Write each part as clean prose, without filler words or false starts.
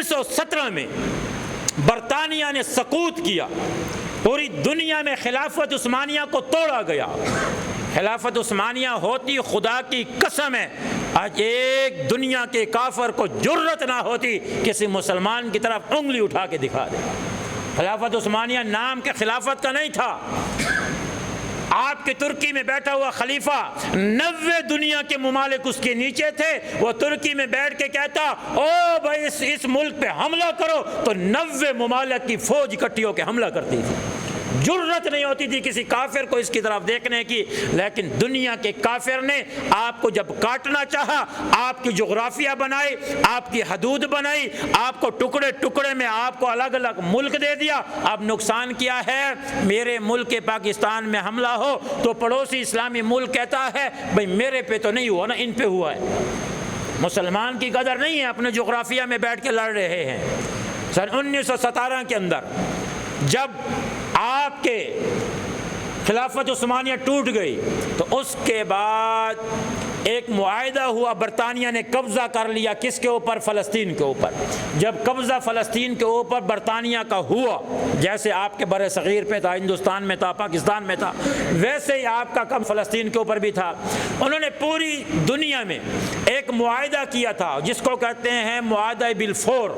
1917 میں برطانیہ نے سقوط کیا، پوری دنیا میں خلافت عثمانیہ کو توڑا گیا۔ خلافت عثمانیہ ہوتی، خدا کی قسم ہے آج ایک دنیا کے کافر کو جرت نہ ہوتی کسی مسلمان کی طرف انگلی اٹھا کے دکھا دے۔ خلافت عثمانیہ نام کے خلافت کا نہیں تھا۔ آپ کے ترکی میں بیٹھا ہوا خلیفہ 90 دنیا کے ممالک اس کے نیچے تھے، وہ ترکی میں بیٹھ کے کہتا او بھائی اس ملک پہ حملہ کرو، تو 90 ممالک کی فوج اکٹھی ہو کے حملہ کرتی تھی۔ جرت نہیں ہوتی تھی کسی کافر کو اس کی طرف دیکھنے کی، لیکن دنیا کے کافر نے آپ کو جب کاٹنا چاہا، آپ کی جغرافیہ بنائی، آپ کی حدود بنائی، آپ کو ٹکڑے ٹکڑے میں آپ کو الگ الگ ملک دے دیا۔ اب نقصان کیا ہے؟ میرے ملک پاکستان میں حملہ ہو تو پڑوسی اسلامی ملک کہتا ہے بھئی میرے پہ تو نہیں ہوا نا، ان پہ ہوا ہے۔ مسلمان کی قدر نہیں ہے، اپنے جغرافیہ میں بیٹھ کے لڑ رہے ہیں۔ سن 1917 کے اندر جب آپ کے خلافت عثمانیہ ٹوٹ گئی تو اس کے بعد ایک معاہدہ ہوا، برطانیہ نے قبضہ کر لیا کس کے اوپر؟ فلسطین کے اوپر۔ جب قبضہ فلسطین کے اوپر برطانیہ کا ہوا، جیسے آپ کے بر صغیر پہ تھا، ہندوستان میں تھا، پاکستان میں تھا، ویسے ہی آپ کا کم فلسطین کے اوپر بھی تھا۔ انہوں نے پوری دنیا میں ایک معاہدہ کیا تھا جس کو کہتے ہیں معاہدہ بلفور۔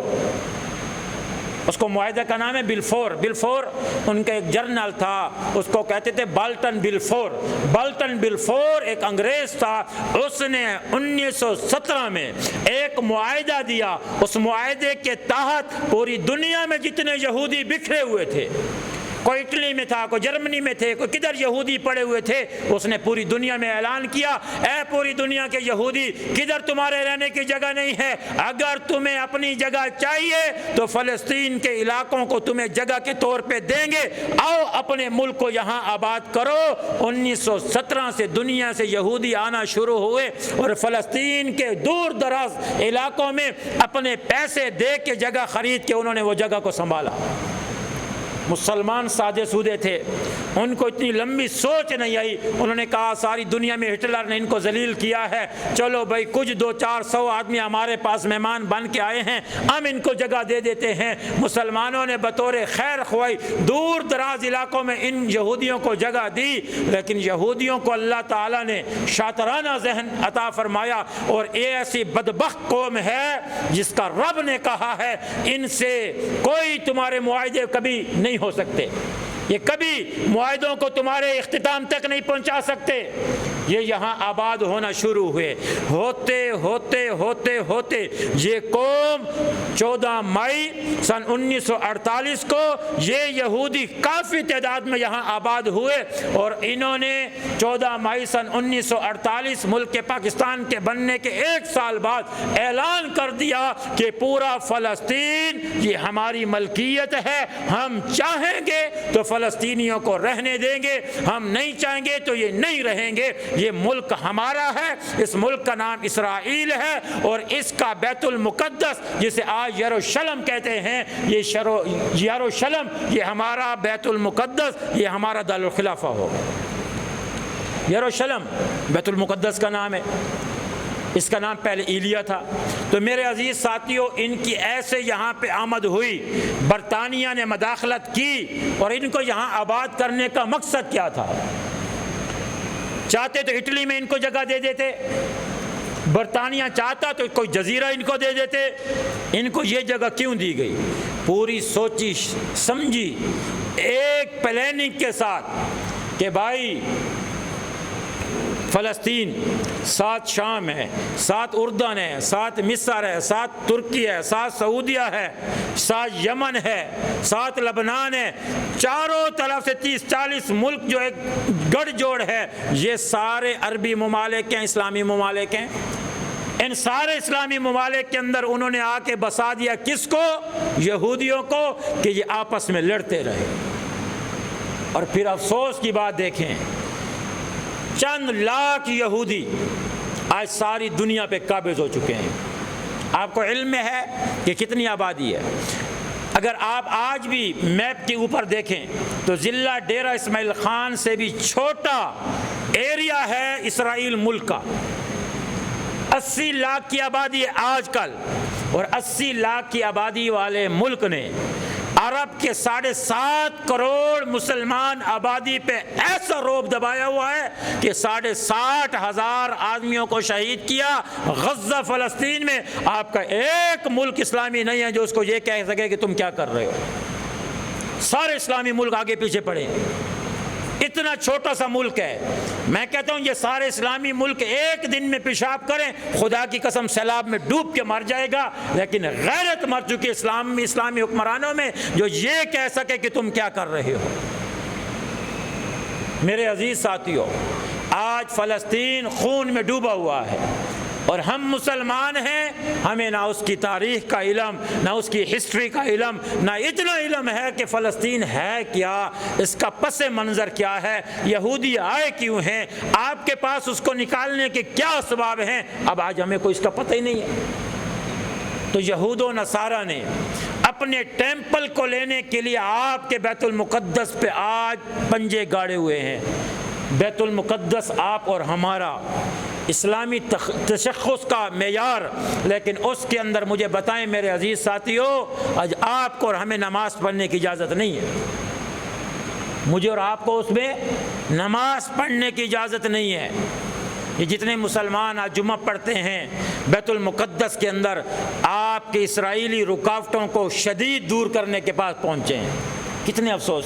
اس کو معاہدہ کا نام ہے بلفور۔ بلفور ان کا ایک جرنل تھا، اس کو کہتے تھے بالٹن بلفور۔ بالٹن بلفور ایک انگریز تھا، اس نے 1917 میں ایک معاہدہ دیا۔ اس معاہدے کے تحت پوری دنیا میں جتنے یہودی بکھرے ہوئے تھے، کوئی اٹلی میں تھا، کوئی جرمنی میں تھے، کوئی کدھر یہودی پڑے ہوئے تھے، اس نے پوری دنیا میں اعلان کیا اے پوری دنیا کے یہودی، کدھر تمہارے رہنے کی جگہ نہیں ہے، اگر تمہیں اپنی جگہ چاہیے تو فلسطین کے علاقوں کو تمہیں جگہ کے طور پہ دیں گے، آؤ اپنے ملک کو یہاں آباد کرو۔ 1917 سے دنیا سے یہودی آنا شروع ہوئے اور فلسطین کے دور دراز علاقوں میں اپنے پیسے دے کے جگہ خرید کے انہوں نے وہ جگہ کو سنبھالا۔ مسلمان سادے سودے تھے، ان کو اتنی لمبی سوچ نہیں آئی، انہوں نے کہا ساری دنیا میں ہٹلر نے ان کو ذلیل کیا ہے، چلو بھائی کچھ 200-400 آدمی ہمارے پاس مہمان بن کے آئے ہیں، ہم ان کو جگہ دے دیتے ہیں۔ مسلمانوں نے بطور خیر خواہی دور دراز علاقوں میں ان یہودیوں کو جگہ دی، لیکن یہودیوں کو اللہ تعالیٰ نے شاطرانہ ذہن عطا فرمایا، اور یہ ایسی بدبخت قوم ہے جس کا رب نے کہا ہے ان سے کوئی تمہارے معاہدے کبھی نہیں ہو سکتے، یہ کبھی معاہدوں کو تمہارے اختتام تک نہیں پہنچا سکتے۔ یہ یہاں آباد ہونا شروع ہوئے، ہوتے ہوتے ہوتے ہوتے یہ قوم 14 مئی سن 1948 کو یہ یہودی کافی تعداد میں یہاں آباد ہوئے، اور انہوں نے 14 مئی سن 1948 ملک پاکستان کے بننے کے 1 سال بعد اعلان کر دیا کہ پورا فلسطین یہ ہماری ملکیت ہے، ہم چاہیں گے تو فلسطینیوں کو رہنے دیں گے، ہم نہیں چاہیں گے تو یہ نہیں رہیں گے، یہ ملک ہمارا ہے۔ اس ملک کا نام اسرائیل ہے، اور اس کا بیت المقدس جسے آج یروشلم کہتے ہیں، یہ یروشلم یہ ہمارا بیت المقدس، یہ ہمارا دارالخلافہ ہوگا۔ یروشلم بیت المقدس کا نام ہے، اس کا نام پہلے ایلیا تھا۔ تو میرے عزیز ساتھیوں، ان کی ایسے یہاں پہ آمد ہوئی، برطانیہ نے مداخلت کی، اور ان کو یہاں آباد کرنے کا مقصد کیا تھا؟ چاہتے تو اٹلی میں ان کو جگہ دے دیتے، برطانیہ چاہتا تو کوئی جزیرہ ان کو دے دیتے، ان کو یہ جگہ کیوں دی گئی؟ پوری سوچی سمجھی ایک پلاننگ کے ساتھ کہ بھائی فلسطین 7 شام ہے، 7 اردن ہے، 7 مصر ہے، 7 ترکی ہے، 7 سعودیہ ہے، 7 یمن ہے، 7 لبنان ہے، چاروں طرف سے 30-40 ملک جو ایک گڑھ جوڑ ہے، یہ سارے عربی ممالک ہیں، اسلامی ممالک ہیں۔ ان سارے اسلامی ممالک کے اندر انہوں نے آ کے بسا دیا کس کو؟ یہودیوں کو، کہ یہ آپس میں لڑتے رہے۔ اور پھر افسوس کی بات دیکھیں، چند لاکھ یہودی آج ساری دنیا پہ قابض ہو چکے ہیں۔ آپ کو علم میں ہے کہ کتنی آبادی ہے؟ اگر آپ آج بھی میپ کے اوپر دیکھیں تو ضلع ڈیرہ اسماعیل خان سے بھی چھوٹا ایریا ہے اسرائیل ملک کا۔ 80 لاکھ کی آبادی ہے آج کل، اور 80 لاکھ کی آبادی والے ملک نے عرب کے 7.5 کروڑ مسلمان آبادی پہ ایسا رعب دبایا ہوا ہے کہ 60,000 آدمیوں کو شہید کیا۔ غزہ فلسطین میں آپ کا ایک ملک اسلامی نہیں ہے جو اس کو یہ کہہ سکے کہ تم کیا کر رہے ہو۔ سارے اسلامی ملک آگے پیچھے پڑے، اتنا چھوٹا سا ملک ہے۔ میں کہتا ہوں یہ سارے اسلامی ملک ایک دن میں پیشاب کریں، خدا کی قسم سیلاب میں ڈوب کے مر جائے گا، لیکن غیرت مر چکی اسلامی حکمرانوں میں جو یہ کہہ سکے کہ تم کیا کر رہے ہو۔ میرے عزیز ساتھیو، آج فلسطین خون میں ڈوبا ہوا ہے اور ہم مسلمان ہیں، ہمیں نہ اس کی تاریخ کا علم، نہ اس کی ہسٹری کا علم، نہ اتنا علم ہے کہ فلسطین ہے کیا، اس کا پس منظر کیا ہے، یہودی آئے کیوں ہیں، آپ کے پاس اس کو نکالنے کے کیا اسباب ہیں، اب آج ہمیں کوئی اس کا پتہ ہی نہیں ہے۔ تو یہود و نصارہ نے اپنے ٹیمپل کو لینے کے لیے آپ کے بیت المقدس پہ آج پنجے گاڑے ہوئے ہیں۔ بیت المقدس آپ اور ہمارا اسلامی تشخص کا معیار، لیکن اس کے اندر مجھے بتائیں میرے عزیز ساتھیو، آج آپ کو اور ہمیں نماز پڑھنے کی اجازت نہیں ہے۔ مجھے اور آپ کو اس میں نماز پڑھنے کی اجازت نہیں ہے۔ یہ جتنے مسلمان آج جمعہ پڑھتے ہیں بیت المقدس کے اندر، آپ کے اسرائیلی رکاوٹوں کو شدید دور کرنے کے پاس پہنچے ہیں، کتنے افسوس۔